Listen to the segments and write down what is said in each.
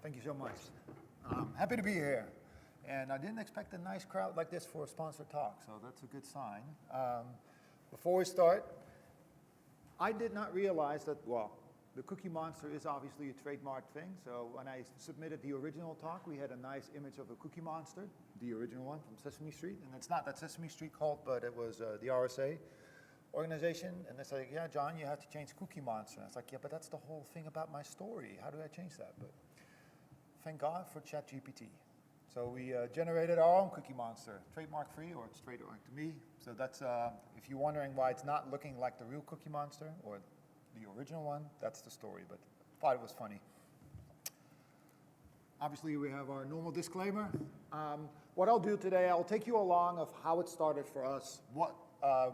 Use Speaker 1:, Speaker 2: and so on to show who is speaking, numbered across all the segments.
Speaker 1: Thank you so much. Happy to be here. And I didn't expect a nice crowd like this for a sponsored talk, so that's a good sign. Before we start, I did not realize that, well, the Cookie Monster is obviously a trademark thing, so when I submitted the original talk, we had a nice image of a Cookie Monster, the original one from Sesame Street, and it's not that Sesame Street cult, but it was the RSA organization, and they said, yeah, John, you have to change Cookie Monster. And I was like, yeah, but that's the whole thing about my story. How do I change that? But thank God for ChatGPT. So we generated our own Cookie Monster, trademark free, or it's trademark to me. So that's, if you're wondering why it's not looking like the real Cookie Monster, or the original one, that's the story, but thought it was funny. Obviously, we have our normal disclaimer. What I'll do today, I'll take you along of how it started for us, what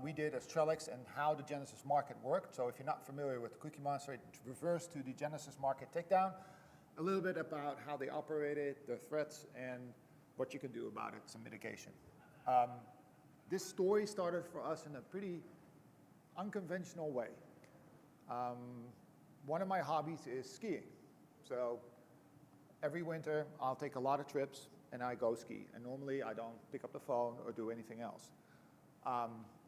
Speaker 1: we did as Trellix, and how the Genesis Market worked. So if you're not familiar with the Cookie Monster, it refers to the Genesis Market takedown. A little bit about how they operated, their threats, and what you can do about it, some mitigation. This story started for us in a pretty unconventional way. One of my hobbies is skiing. So every winter, I'll take a lot of trips and I go ski. And normally I don't pick up the phone or do anything else.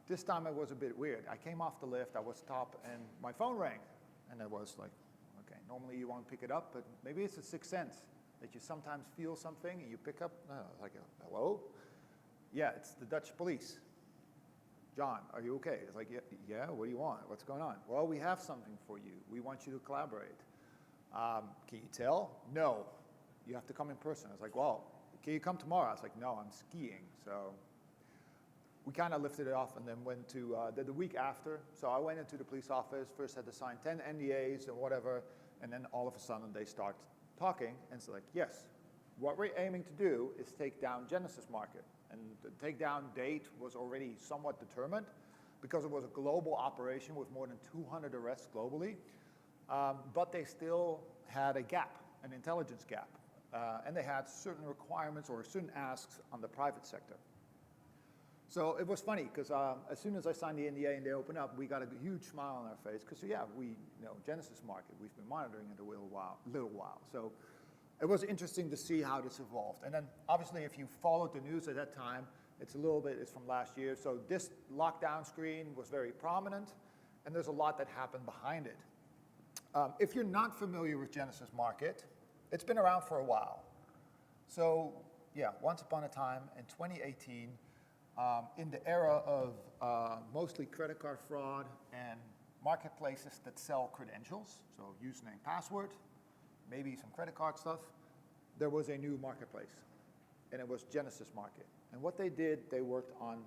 Speaker 1: This time it was a bit weird. I came off the lift, I was top, and my phone rang. And it was like, okay, normally you won't pick it up, but maybe it's a sixth sense that you sometimes feel something and you pick up, like, hello? Yeah, it's the Dutch police. John, are you okay? It's like, yeah, what do you want? What's going on? Well, we have something for you. We want you to collaborate. Can you tell? No. You have to come in person. I was like, well, can you come tomorrow? I was like, no, I'm skiing. So we kind of lifted it off and then went to the week after. So I went into the police office, first had to sign 10 NDAs and whatever, and then all of a sudden they start talking, and it's like, yes, what we're aiming to do is take down Genesis Market. And the takedown date was already somewhat determined because it was a global operation with more than 200 arrests globally. But they still had a gap, an intelligence gap. And they had certain requirements or certain asks on the private sector. So it was funny because as soon as I signed the NDA and they opened up, we got a huge smile on our face because, yeah, we know Genesis Market. We've been monitoring it a little while. So it was interesting to see how this evolved. And then obviously if you followed the news at that time, it's from last year. So this lockdown screen was very prominent, and there's a lot that happened behind it. If you're not familiar with Genesis Market, it's been around for a while. So yeah, once upon a time in 2018, in the era of mostly credit card fraud and marketplaces that sell credentials, so username, password, maybe some credit card stuff, there was a new marketplace, and it was Genesis Market. And what they did, they worked on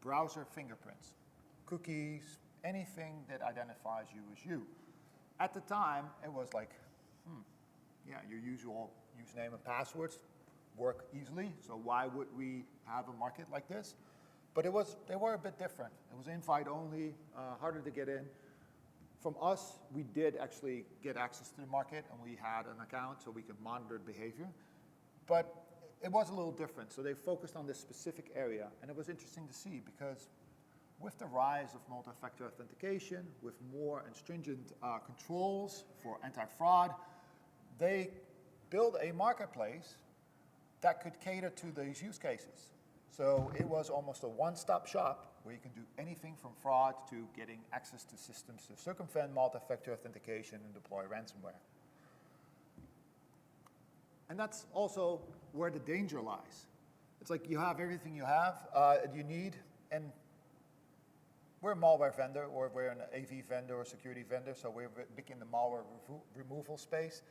Speaker 1: browser fingerprints, cookies, anything that identifies you as you. At the time, it was like, yeah, your usual username and passwords work easily, so why would we have a market like this? But they were a bit different. It was invite only, harder to get in. From us, we did actually get access to the market, and we had an account so we could monitor behavior. But it was a little different, so they focused on this specific area, and it was interesting to see because with the rise of multi-factor authentication, with more and stringent controls for anti-fraud, they built a marketplace that could cater to these use cases. So it was almost a one-stop shop where you can do anything from fraud to getting access to systems to circumvent multi-factor authentication and deploy ransomware. And that's also where the danger lies. It's like you have everything you need, and we're a malware vendor, or we're an AV vendor or security vendor, so we're big in the malware removal space.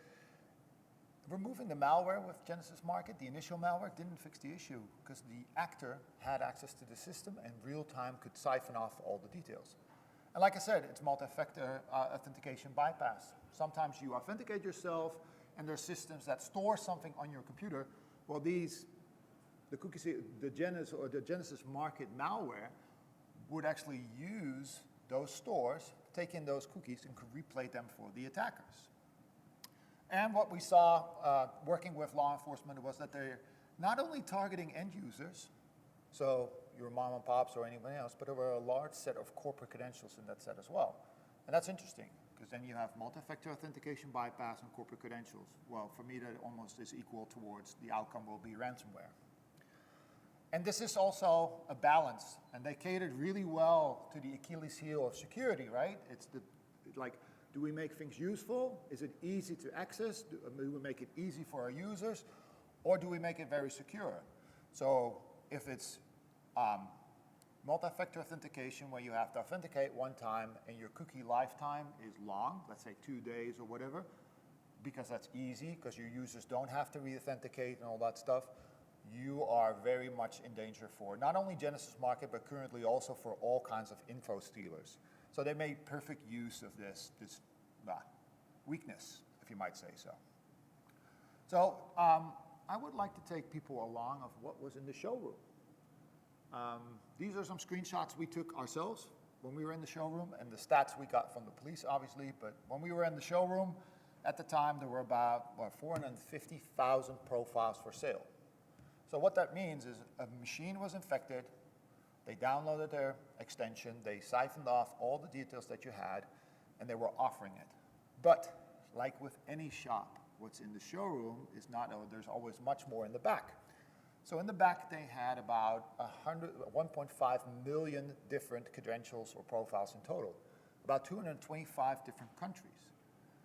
Speaker 1: Removing the malware with Genesis Market, the initial malware, didn't fix the issue because the actor had access to the system and real time could siphon off all the details. And like I said, it's multi-factor authentication bypass. Sometimes you authenticate yourself and there's systems that store something on your computer. Well, the Genesis Market malware would actually use those stores, take in those cookies, and could replay them for the attackers. And what we saw working with law enforcement was that they're not only targeting end users, so your mom and pops or anyone else, but there were a large set of corporate credentials in that set as well. And that's interesting, because then you have multi-factor authentication bypass and corporate credentials. Well, for me, that almost is equal towards the outcome will be ransomware. And this is also a balance, and they catered really well to the Achilles heel of security, right? It's like, do we make things useful? Is it easy to access? Do we make it easy for our users? Or do we make it very secure? So if it's multi-factor authentication where you have to authenticate one time and your cookie lifetime is long, let's say 2 days or whatever, because that's easy, because your users don't have to re-authenticate and all that stuff, you are very much in danger for not only Genesys Market, but currently also for all kinds of info stealers. So they made perfect use of this weakness, if you might say so. So I would like to take people along of what was in the showroom. These are some screenshots we took ourselves when we were in the showroom, and the stats we got from the police, obviously, but when we were in the showroom, at the time, there were about 450,000 profiles for sale. So what that means is a machine was infected, they downloaded their extension, they siphoned off all the details that you had, and they were offering it. But like with any shop, what's in the showroom is not, there's always much more in the back. So in the back, they had about 1.5 million different credentials or profiles in total, about 225 different countries.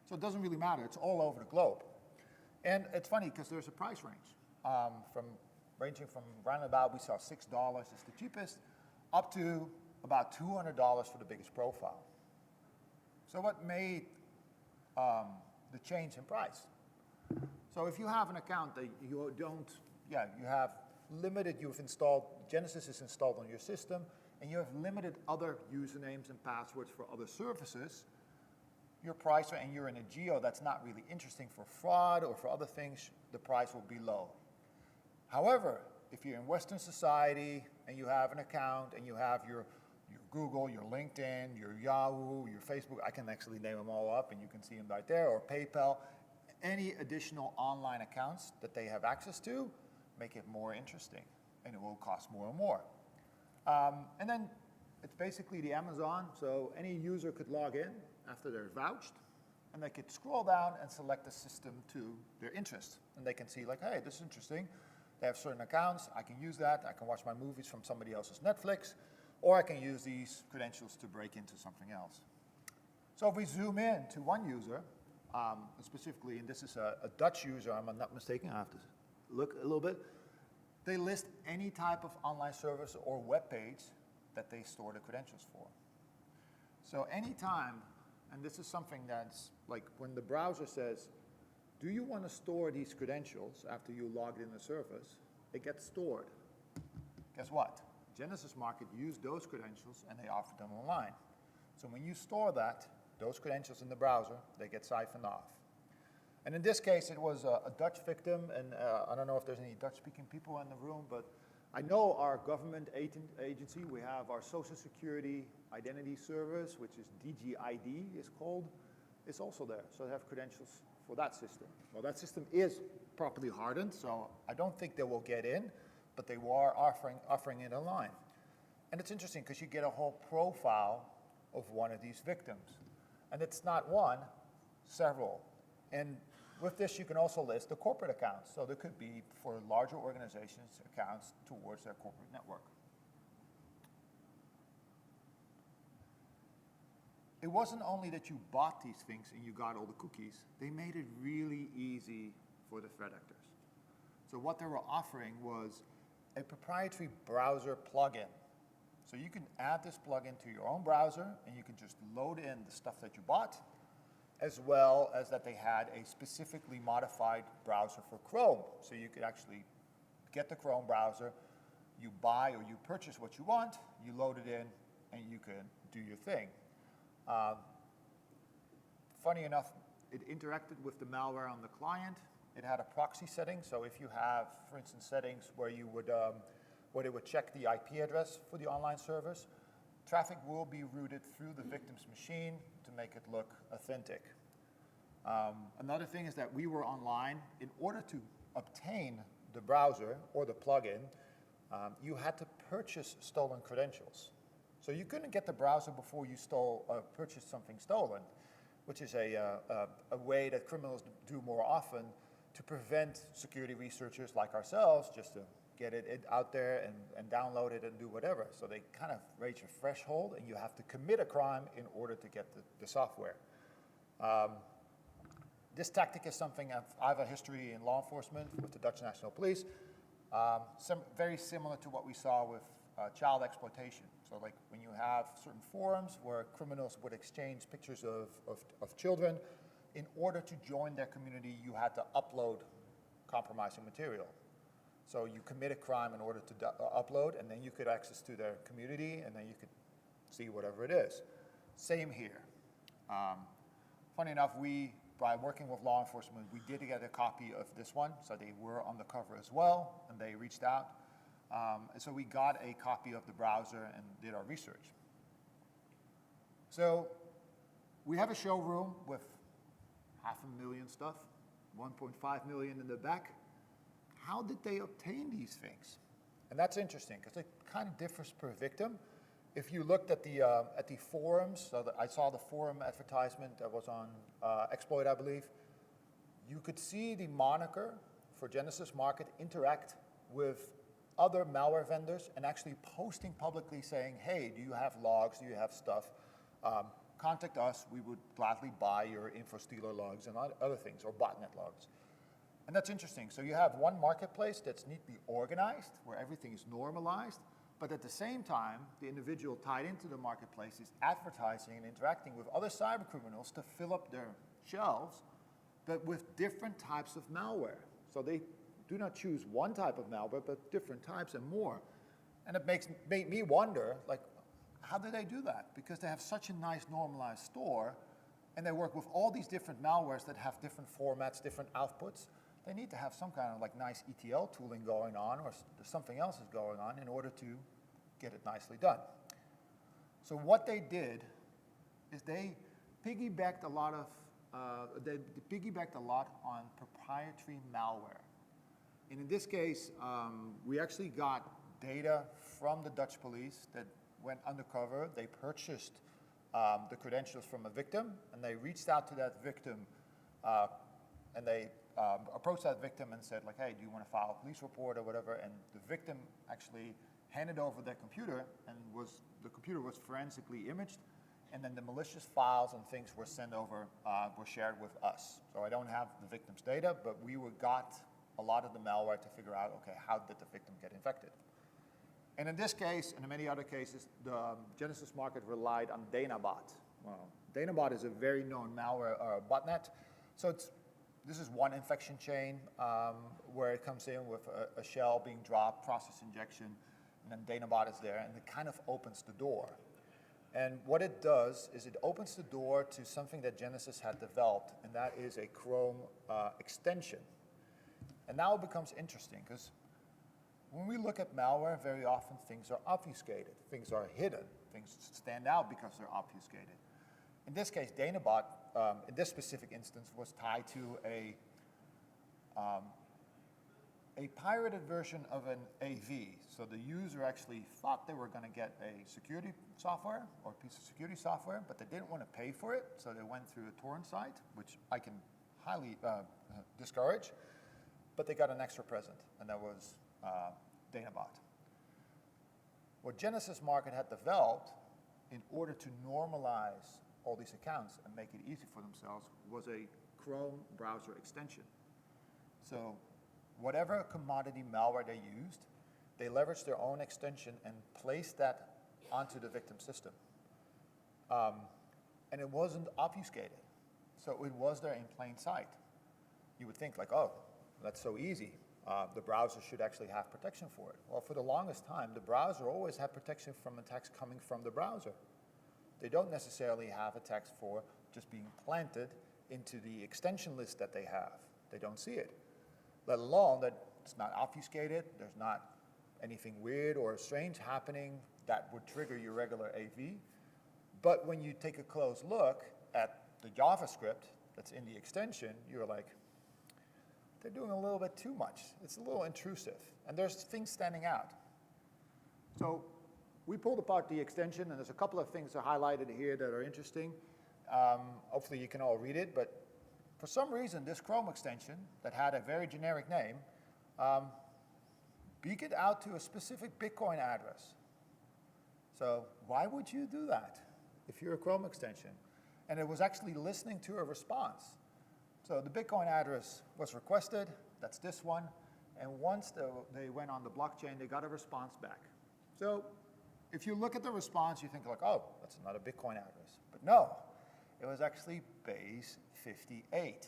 Speaker 1: So it doesn't really matter, it's all over the globe. And it's funny because there's a price range, ranging from around about, we saw $6 is the cheapest, up to about $200 for the biggest profile. So what made the change in price? So if you have an account that you don't, you have limited, Genesys is installed on your system, and you have limited other usernames and passwords for other services, your price, and you're in a geo that's not really interesting for fraud or for other things, the price will be low. However, if you're in Western society and you have an account and you have your Google, your LinkedIn, your Yahoo, your Facebook, I can actually name them all up and you can see them right there, or PayPal, any additional online accounts that they have access to, make it more interesting, and it will cost more and more. And then it's basically the Amazon, so any user could log in after they're vouched, and they could scroll down and select a system to their interest. And they can see like, hey, this is interesting. They have certain accounts, I can use that, I can watch my movies from somebody else's Netflix, or I can use these credentials to break into something else. So if we zoom in to one user, specifically, and this is a Dutch user, I'm not mistaken, I have to look a little bit, they list any type of online service or web page that they store the credentials for. So anytime, and this is something that's like when the browser says, do you want to store these credentials after you logged in the service? It gets stored. Guess what? Genesys Market used those credentials and they offered them online. So when you store that, those credentials in the browser, they get siphoned off. And in this case, it was a Dutch victim, and I don't know if there's any Dutch-speaking people in the room, but I know our government agency, we have our Social Security Identity Service, which is DGID is called, is also there. So they have credentials for that system. Well, that system is properly hardened, so I don't think they will get in, but they are offering it online. And it's interesting because you get a whole profile of one of these victims. And it's not one, several. And with this, you can also list the corporate accounts. So there could be, for larger organizations, accounts towards their corporate network. It wasn't only that you bought these things and you got all the cookies, they made it really easy for the threat actors. So what they were offering was a proprietary browser plugin. So you can add this plugin to your own browser and you can just load in the stuff that you bought, as well as that they had a specifically modified browser for Chrome. So you could actually get the Chrome browser, you buy or you purchase what you want, you load it in, and you can do your thing. Funny enough, it interacted with the malware on the client. It had a proxy setting, so if you have, for instance, settings where you would, where it would check the IP address for the online service, traffic will be routed through the victim's machine to make it look authentic. Another thing is that we were online. In order to obtain the browser or the plugin, you had to purchase stolen credentials. So you couldn't get the browser before you purchased something stolen, which is a way that criminals do more often to prevent security researchers like ourselves just to get it out there and download it and do whatever. So they kind of raise your threshold, and you have to commit a crime in order to get the software. This tactic is something I have a history in law enforcement with the Dutch National Police, very similar to what we saw with child exploitation. So like when you have certain forums where criminals would exchange pictures of children, in order to join their community, you had to upload compromising material. So you commit a crime in order to upload, and then you could access to their community, and then you could see whatever it is. Same here. Funny enough, by working with law enforcement, we did get a copy of this one, so they were on the cover as well, and they reached out. And so we got a copy of the browser and did our research. So we have a showroom with 500,000 stuff, 1.5 million in the back. How did they obtain these things? And that's interesting, because it kind of differs per victim. If you looked at the forums, so I saw the forum advertisement that was on Exploit, I believe, you could see the moniker for Genesis Market interact with other malware vendors and actually posting publicly saying, hey, do you have logs, do you have stuff? Contact us, we would gladly buy your InfoStealer logs and other things, or botnet logs. And that's interesting. So you have one marketplace that's neatly organized, where everything is normalized, but at the same time, the individual tied into the marketplace is advertising and interacting with other cyber criminals to fill up their shelves, but with different types of malware. So they do not choose one type of malware, but different types and more. And it made me wonder, like, how do they do that? Because they have such a nice normalized store, and they work with all these different malwares that have different formats, different outputs. They need to have some kind of like nice ETL tooling going on, or something else is going on in order to get it nicely done. So what they did is they piggybacked a lot on proprietary malware. And in this case, we actually got data from the Dutch police that went undercover. They purchased the credentials from a victim, and they reached out to that victim, and they approached that victim and said, like, hey, do you want to file a police report or whatever? And the victim actually handed over their computer, and the computer was forensically imaged, and then the malicious files and things were sent over, were shared with us. So I don't have the victim's data, but we got a lot of the malware to figure out, okay, how did the victim get infected? And in this case, and in many other cases, the Genesis Market relied on Danabot. Well, Danabot is a very known malware botnet. So this is one infection chain where it comes in with a shell being dropped, process injection, and then Danabot is there, and it kind of opens the door. And what it does is it opens the door to something that Genesis had developed, and that is a Chrome extension. And now it becomes interesting, because when we look at malware, very often things are obfuscated. Things are hidden. Things stand out because they're obfuscated. In this case, Danabot, in this specific instance, was tied to a pirated version of an AV. So the user actually thought they were going to get a security software or a piece of security software, but they didn't want to pay for it, so they went through a torrent site, which I can highly discourage, but they got an extra present, and that was Danabot. What Genesis Market had developed in order to normalize all these accounts and make it easy for themselves was a Chrome browser extension. So whatever commodity malware they used, they leveraged their own extension and placed that onto the victim system. And it wasn't obfuscated. So it was there in plain sight. You would think like, oh, that's so easy. The browser should actually have protection for it. Well, for the longest time, the browser always had protection from attacks coming from the browser. They don't necessarily have attacks for just being planted into the extension list that they have. They don't see it, let alone that it's not obfuscated, there's not anything weird or strange happening that would trigger your regular AV. But when you take a close look at the JavaScript that's in the extension, you're like, they're doing a little bit too much. It's a little intrusive, and there's things standing out. So we pulled apart the extension, and there's a couple of things that are highlighted here that are interesting. Hopefully you can all read it, but for some reason, this Chrome extension that had a very generic name beaconed out to a specific Bitcoin address. So why would you do that if you're a Chrome extension? And it was actually listening to a response. So the Bitcoin address was requested, that's this one, and once they went on the blockchain, they got a response back. So if you look at the response, you think like, oh, that's another Bitcoin address. But no, it was actually base 58.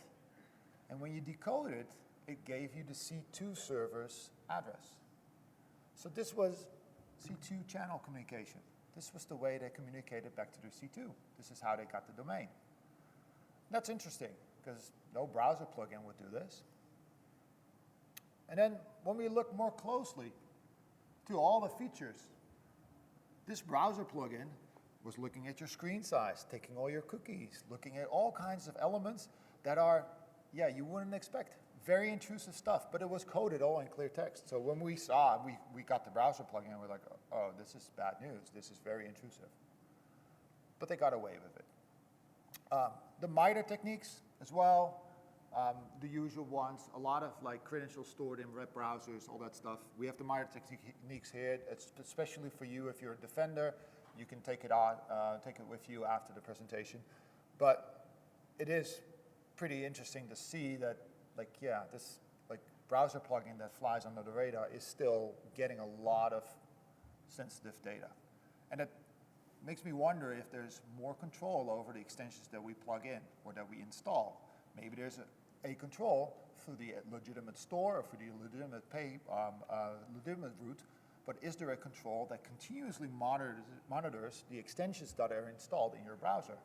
Speaker 1: And when you decode it, it gave you the C2 server's address. So this was C2 channel communication. This was the way they communicated back to the C2. This is how they got the domain. That's interesting, because no browser plugin would do this. And then when we look more closely to all the features, this browser plugin was looking at your screen size, taking all your cookies, looking at all kinds of elements that are, yeah, you wouldn't expect. Very intrusive stuff, but it was coded all in clear text. So when we saw, we got the browser plugin, and we're like, oh, this is bad news. This is very intrusive. But they got away with it. The MITRE techniques as well, the usual ones, a lot of like credentials stored in web browsers, all that stuff. We have the MITRE techniques here. It's especially for you if you're a defender. You can take it on, take it with you after the presentation. But it is pretty interesting to see that, like, yeah, this like browser plugin that flies under the radar is still getting a lot of sensitive data. And it makes me wonder if there's more control over the extensions that we plug in or that we install. Maybe there's a control through the legitimate store or through the legitimate legitimate route, but is there a control that continuously monitors the extensions that are installed in your browser?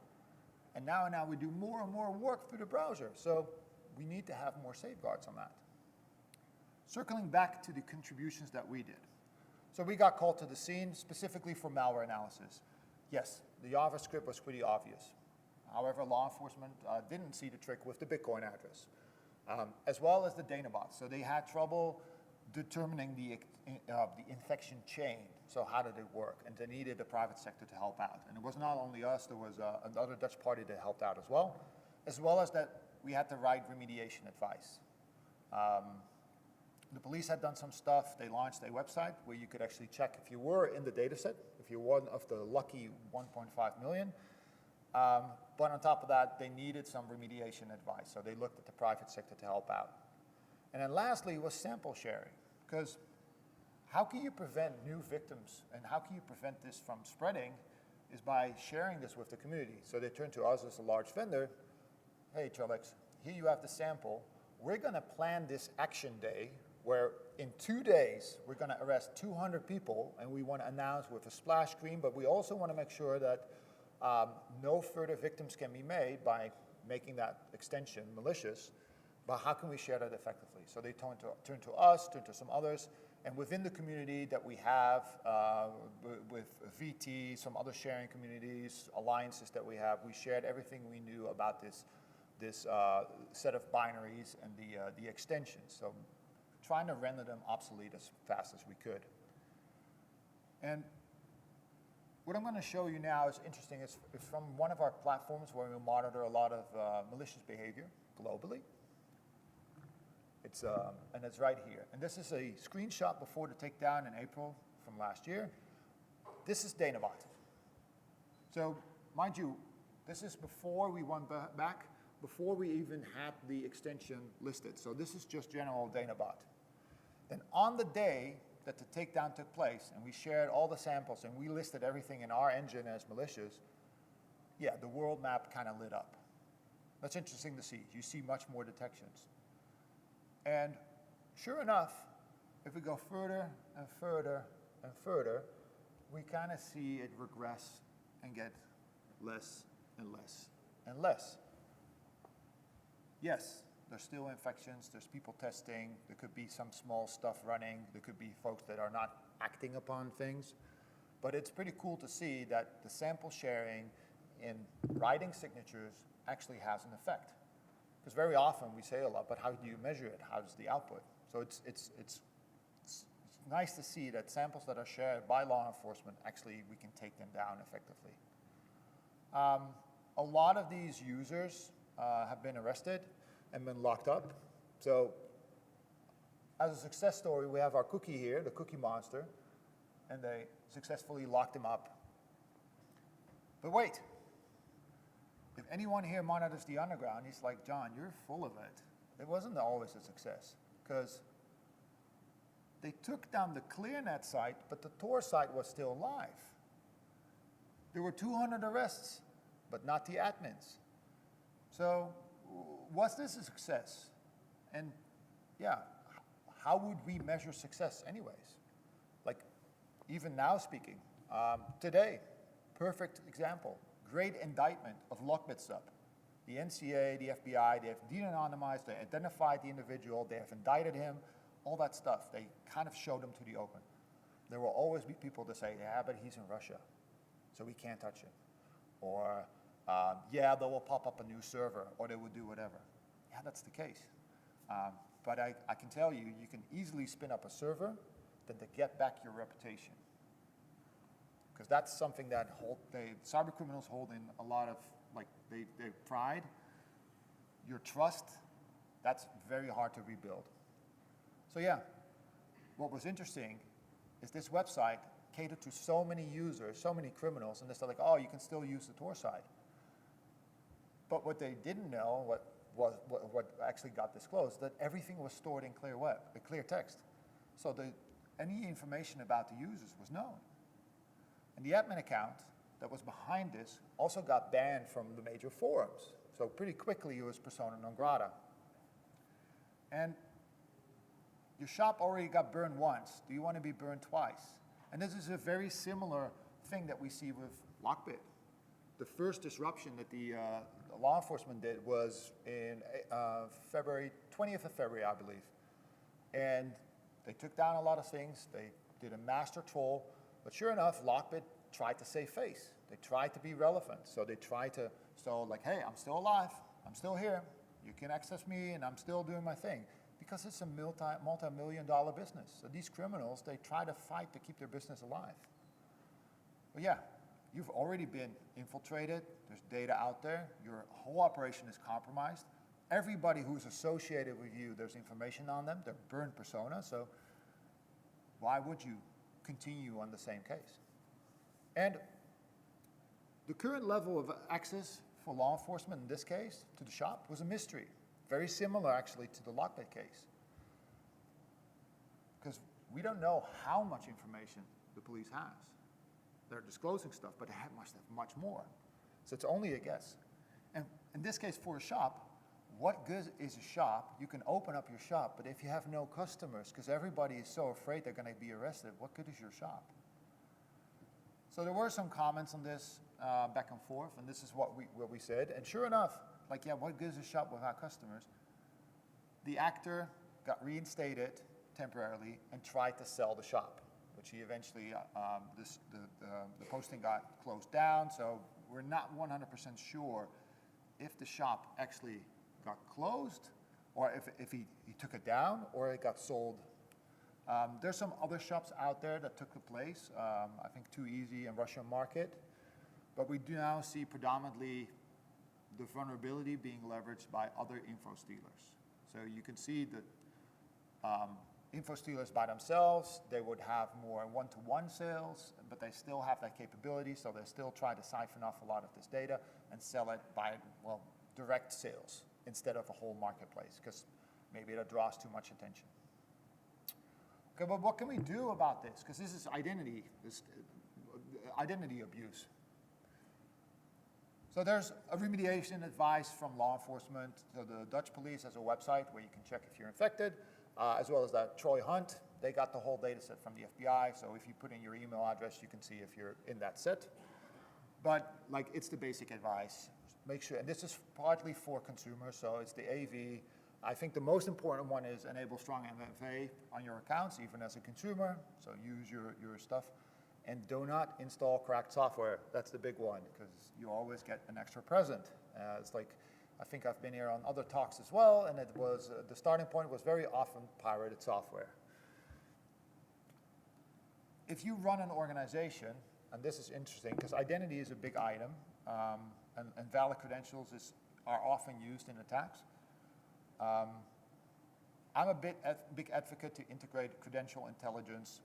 Speaker 1: And now we do more and more work through the browser, so we need to have more safeguards on that. Circling back to the contributions that we did. So we got called to the scene specifically for malware analysis. Yes, the JavaScript was pretty obvious. However, law enforcement didn't see the trick with the Bitcoin address, as well as the Danabot. So they had trouble determining the infection chain. So how did it work? And they needed the private sector to help out. And it was not only us, there was another Dutch party that helped out as well as that we had to write remediation advice. The police had done some stuff. They launched a website where you could actually check if you were in the data set, if you're one of the lucky 1.5 million. But on top of that, they needed some remediation advice. So they looked at the private sector to help out. And then lastly was sample sharing, because how can you prevent new victims and how can you prevent this from spreading is by sharing this with the community. So they turned to us as a large vendor. Hey, Trellix, here you have the sample. We're going to plan this action day where in 2 days, we're going to arrest 200 people, and we want to announce with a splash screen, but we also want to make sure that no further victims can be made by making that extension malicious, but how can we share that effectively? So they turn to us, turn to some others, and within the community that we have, with VT, some other sharing communities, alliances that we have, we shared everything we knew about this set of binaries and the extensions. So trying to render them obsolete as fast as we could. And what I'm going to show you now is interesting. It's from one of our platforms where we monitor a lot of malicious behavior globally. And it's right here. And this is a screenshot before the takedown in April from last year. This is Danabot. So mind you, this is before we went back, before we even had the extension listed. So this is just general Danabot. Then on the day that the takedown took place, and we shared all the samples, and we listed everything in our engine as malicious, yeah, the world map kind of lit up. That's interesting to see. You see much more detections. And sure enough, if we go further and further and further, we kind of see it regress and get less and less and less. Yes, there's still infections, there's people testing, there could be some small stuff running, there could be folks that are not acting upon things, but it's pretty cool to see that the sample sharing in writing signatures actually has an effect. Because very often we say a lot, but how do you measure it? How does the output? So it's nice to see that samples that are shared by law enforcement, actually we can take them down effectively. a lot of these users have been arrested and been locked up. So as a success story, we have our cookie here, the Cookie Monster, and they successfully locked him up. But wait, if anyone here monitors the underground, he's like, John, you're full of it. It wasn't always a success, because they took down the ClearNet site, but the Tor site was still live. There were 200 arrests, but not the admins. So was this a success? And yeah, how would we measure success anyways? Like, even now speaking, today, perfect example, great indictment of LockBitSub. The NCA, the FBI, they have de-anonymized, they identified the individual, they have indicted him, all that stuff. They kind of showed him to the open. There will always be people that say, yeah, but he's in Russia, so we can't touch him. Or, yeah, they will pop up a new server, or they will do whatever. Yeah, that's the case. But I can tell you, you can easily spin up a server than to get back your reputation. Because that's something that cyber criminals hold in a lot of, like, they pride. Your trust, that's very hard to rebuild. So yeah, what was interesting is this website catered to so many users, so many criminals, and they're like, oh, you can still use the Tor site. But what they didn't know, what actually got disclosed, that everything was stored in clear text. So any information about the users was known. And the admin account that was behind this also got banned from the major forums. So pretty quickly it was persona non grata. And your shop already got burned once. Do you want to be burned twice? And this is a very similar thing that we see with Lockbit. The first disruption that the law enforcement did was in February, 20th of February, I believe. And they took down a lot of things. They did a master troll. But sure enough, Lockbit tried to save face. They tried to be relevant. So they tried to, like, hey, I'm still alive. I'm still here. You can access me, and I'm still doing my thing. Because it's a multi-million-dollar business. So these criminals, they try to fight to keep their business alive. But yeah, you've already been infiltrated. There's data out there. Your whole operation is compromised. Everybody who's associated with you, there's information on them. They're burned persona. So why would you continue on the same case? And the current level of access for law enforcement in this case to the shop was a mystery. Very similar actually to the Lockbit case. Because we don't know how much information the police has. They're disclosing stuff, but they must have much more. So it's only a guess. And in this case for a shop, what good is a shop? You can open up your shop, but if you have no customers, because everybody is so afraid they're going to be arrested, what good is your shop? So there were some comments on this back and forth, and this is what we said. And sure enough, like, yeah, what good is a shop without customers? The actor got reinstated temporarily and tried to sell the shop, which he eventually, the posting got closed down, so we're not 100% sure if the shop actually got closed, or if he took it down, or it got sold. There's some other shops out there that took the place, I think Too Easy and Russian Market, but we do now see predominantly the vulnerability being leveraged by other info stealers. So you can see that info stealers by themselves, they would have more one-to-one sales, but they still have that capability, so they still try to siphon off a lot of this data and sell it by, well, direct sales instead of a whole marketplace, because maybe that draws too much attention. Okay, but what can we do about this? Because this is identity abuse. So there's a remediation advice from law enforcement. So the Dutch police has a website where you can check if you're infected, as well as that Troy Hunt. They got the whole data set from the FBI, so if you put in your email address, you can see if you're in that set. But like, it's the basic advice. Make sure, and this is partly for consumers, so it's the AV. I think the most important one is enable strong MFA on your accounts, even as a consumer, so use your stuff. And do not install cracked software. That's the big one, because you always get an extra present. It's like, I think I've been here on other talks as well, and it was, the starting point was very often pirated software. If you run an organization, and this is interesting, because identity is a big item, and valid credentials are often used in attacks. I'm a big advocate to integrate credential intelligence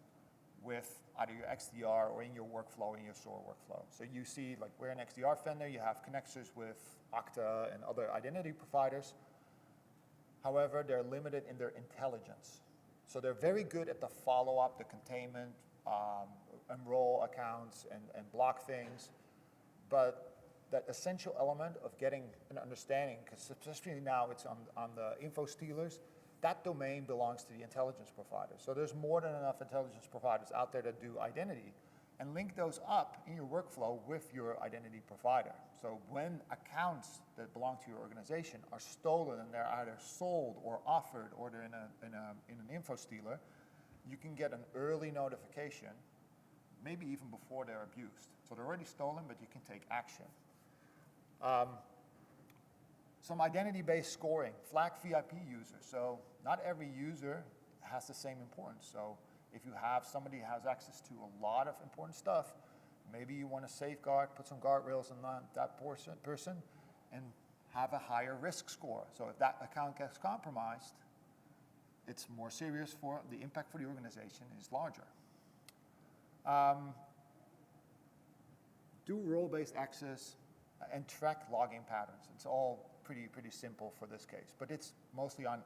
Speaker 1: with either your XDR or in your workflow, in your SOAR workflow. So you see, like, we're an XDR vendor, you have connectors with Okta and other identity providers. However, they're limited in their intelligence. So they're very good at the follow-up, the containment, enroll accounts and block things. But that essential element of getting an understanding, because especially now it's on the info stealers, that domain belongs to the intelligence providers. So there's more than enough intelligence providers out there that do identity, and link those up in your workflow with your identity provider. So when accounts that belong to your organization are stolen and they're either sold or offered or they're in an info stealer, you can get an early notification, maybe even before they're abused. So they're already stolen, but you can take action. Some identity-based scoring, flag VIP users. So not every user has the same importance. So if you have somebody who has access to a lot of important stuff, maybe you want to safeguard, put some guardrails on that person and have a higher risk score. So if that account gets compromised, it's more serious, for the impact for the organization is larger. Do role-based access and track login patterns. It's all pretty simple for this case, but it's mostly on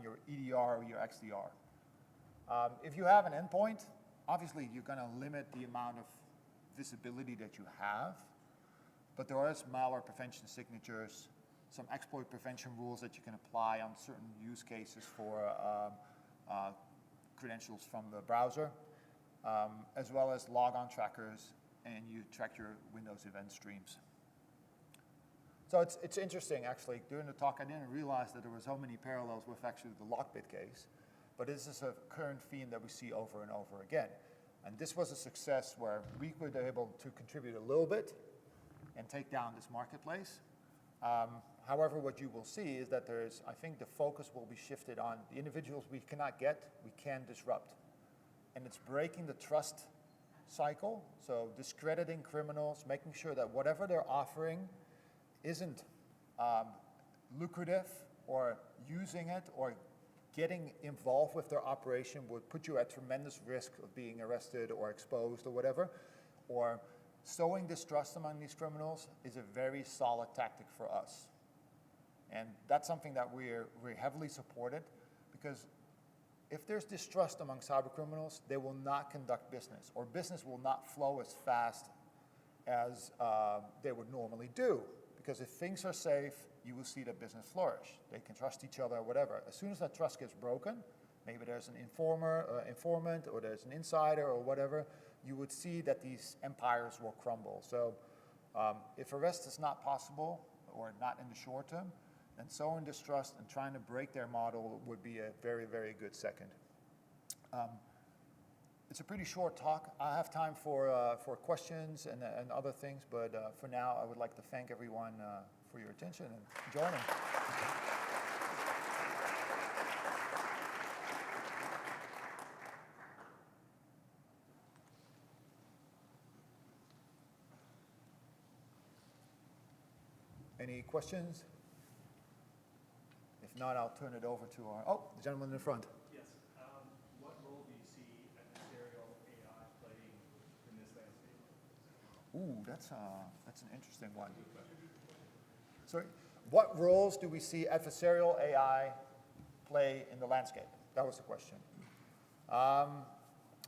Speaker 1: your EDR or your XDR. If you have an endpoint, obviously you're going to limit the amount of visibility that you have, but there are malware prevention signatures, some exploit prevention rules that you can apply on certain use cases for credentials from the browser, as well as logon trackers, and you track your Windows event streams. So it's interesting, actually. During the talk, I didn't realize that there were so many parallels with actually the Lockbit case, but this is a current theme that we see over and over again. And this was a success where we were able to contribute a little bit and take down this marketplace. However, what you will see is that I think the focus will be shifted on the individuals we cannot get, we can disrupt. And it's breaking the trust cycle, so discrediting criminals, making sure that whatever they're offering isn't lucrative, or using it or getting involved with their operation would put you at tremendous risk of being arrested or exposed or whatever, or sowing distrust among these criminals is a very solid tactic for us. And that's something that we're heavily supported, because if there's distrust among cyber criminals, they will not conduct business, or business will not flow as fast as they would normally do. Because if things are safe, you will see that business flourish. They can trust each other, whatever. As soon as that trust gets broken, maybe there's an informant, or there's an insider or whatever, you would see that these empires will crumble. So if arrest is not possible, or not in the short term, then sowing distrust and trying to break their model would be a very, very good second. It's a pretty short talk. I have time for questions and other things, but for now, I would like to thank everyone for your attention and joining. Any questions? If not, I'll turn it over to the gentleman in the front. Ooh, that's an interesting one. So, what roles do we see adversarial AI play in the landscape? That was the question.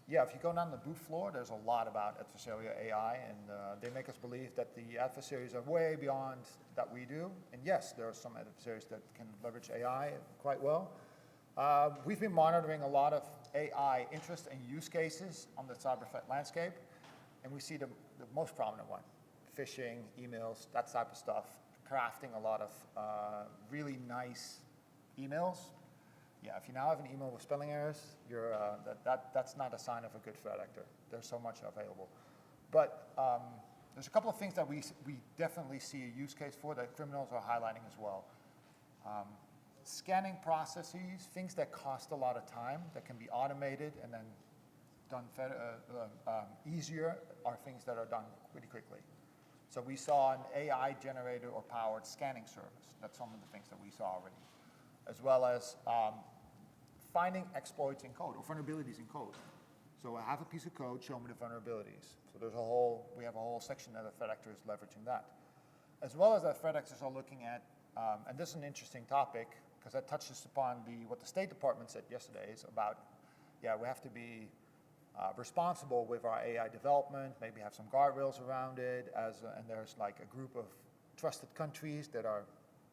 Speaker 1: Yeah, if you go down the booth floor, there's a lot about adversarial AI, and they make us believe that the adversaries are way beyond that we do. And yes, there are some adversaries that can leverage AI quite well. We've been monitoring a lot of AI interest and use cases on the cyber threat landscape, and we see the most prominent one: phishing, emails, that type of stuff, crafting a lot of really nice emails. Yeah, if you now have an email with spelling errors, that's not a sign of a good threat actor. There's so much available. But there's a couple of things that we definitely see a use case for that criminals are highlighting as well. Scanning processes, things that cost a lot of time, that can be automated and then done easier, are things that are done pretty quickly. So we saw an AI generated or powered scanning service. That's some of the things that we saw already, as well as finding exploits in code or vulnerabilities in code. So I have a piece of code, show me the vulnerabilities. So we have a whole section that the threat actor is leveraging that. As well as that threat actors are looking at, and this is an interesting topic, because that touches upon what the State Department said yesterday is about, yeah, we have to be responsible with our AI development, maybe have some guardrails around it, and there's like a group of trusted countries that are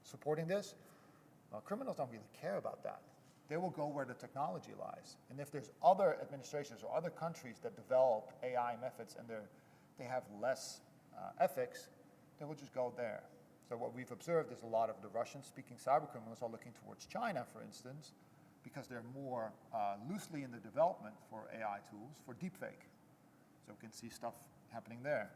Speaker 1: supporting this. Well, criminals don't really care about that. They will go where the technology lies. And if there's other administrations or other countries that develop AI methods and they have less ethics, they will just go there. So what we've observed is a lot of the Russian-speaking cybercriminals are looking towards China, for instance, because they're more loosely in the development for AI tools for deepfake. So we can see stuff happening there.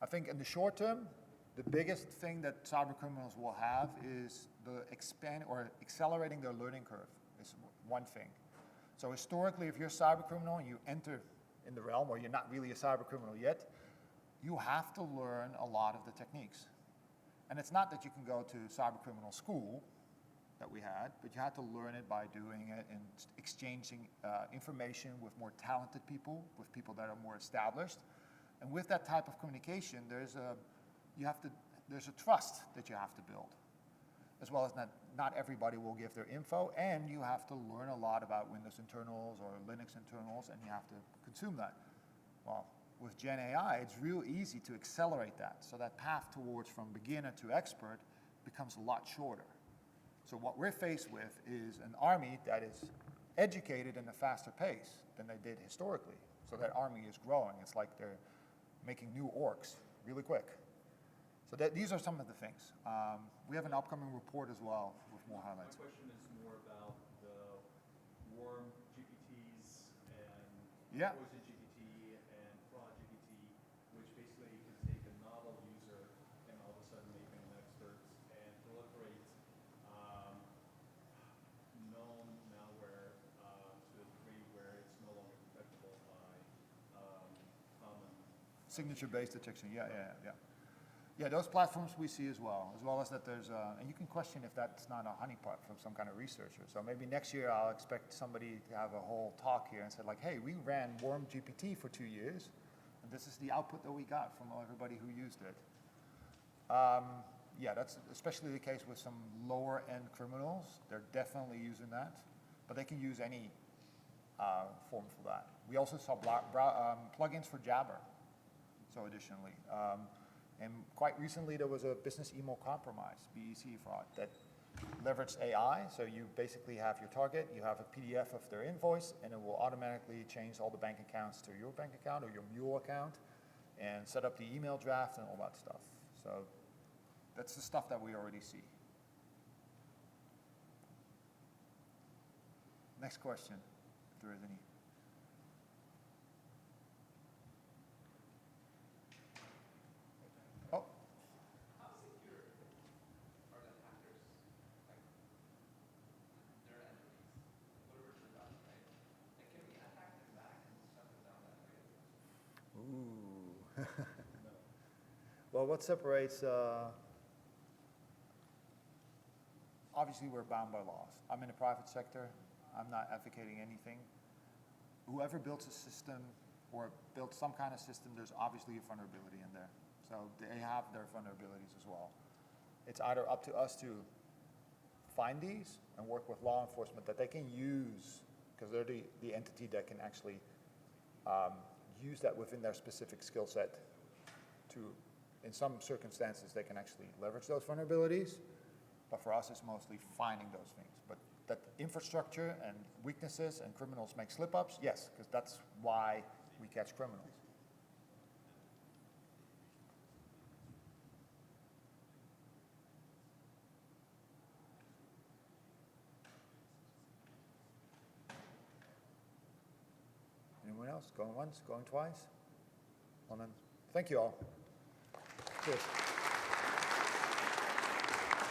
Speaker 1: I think in the short term, the biggest thing that cybercriminals will have is accelerating their learning curve is one thing. So historically, if you're a cybercriminal and you enter in the realm, or you're not really a cybercriminal yet, you have to learn a lot of the techniques. And it's not that you can go to cybercriminal school that we had, but you had to learn it by doing it and exchanging information with more talented people, with people that are more established. And with that type of communication, there's a trust that you have to build, as well as not everybody will give their info, and you have to learn a lot about Windows internals or Linux internals, and you have to consume that. Well, with Gen AI, it's real easy to accelerate that. So that path towards from beginner to expert becomes a lot shorter. So what we're faced with is an army that is educated in a faster pace than they did historically. So that army is growing. It's like they're making new orcs really quick. So these are some of the things. We have an upcoming report as well with more highlights.
Speaker 2: My question is more about the warm GPTs and
Speaker 1: Yeah.
Speaker 2: Poison GPT and Fraud GPT, which basically you can take a novel user and all of a sudden make them experts and proliferate known malware to the degree where it's no longer detectable by common
Speaker 1: Signature-based detection, yeah. Yeah, those platforms we see as well as that there's, and you can question if that's not a honeypot from some kind of researcher. So maybe next year I'll expect somebody to have a whole talk here and say like, hey, we ran Worm GPT for 2 years, and this is the output that we got from everybody who used it. Yeah, that's especially the case with some lower end criminals. They're definitely using that, but they can use any form for that. We also saw plugins for Jabber, so additionally. And quite recently, there was a business email compromise, BEC fraud, that leveraged AI. So you basically have your target, you have a PDF of their invoice, and it will automatically change all the bank accounts to your bank account or your Mule account, and set up the email draft and all that stuff. So that's the stuff that we already see. Next question, if there is any. Oh.
Speaker 3: How secure are the hackers, like their enemies? Whatever it turns out, right? Like, can we attack them back and shut them down that way?
Speaker 1: Ooh. Well, what separates, obviously we're bound by laws. I'm in the private sector. I'm not advocating anything. Whoever builds a system or builds some kind of system, there's obviously a vulnerability in there. So they have their vulnerabilities as well. It's either up to us to find these and work with law enforcement that they can use, because they're the entity that can actually use that within their specific skill set to, in some circumstances, they can actually leverage those vulnerabilities. But for us, it's mostly finding those things. But that infrastructure and weaknesses and criminals make slip-ups, yes, because that's why we catch criminals. Anyone else? Going once, going twice? Well then, thank you all. Cheers.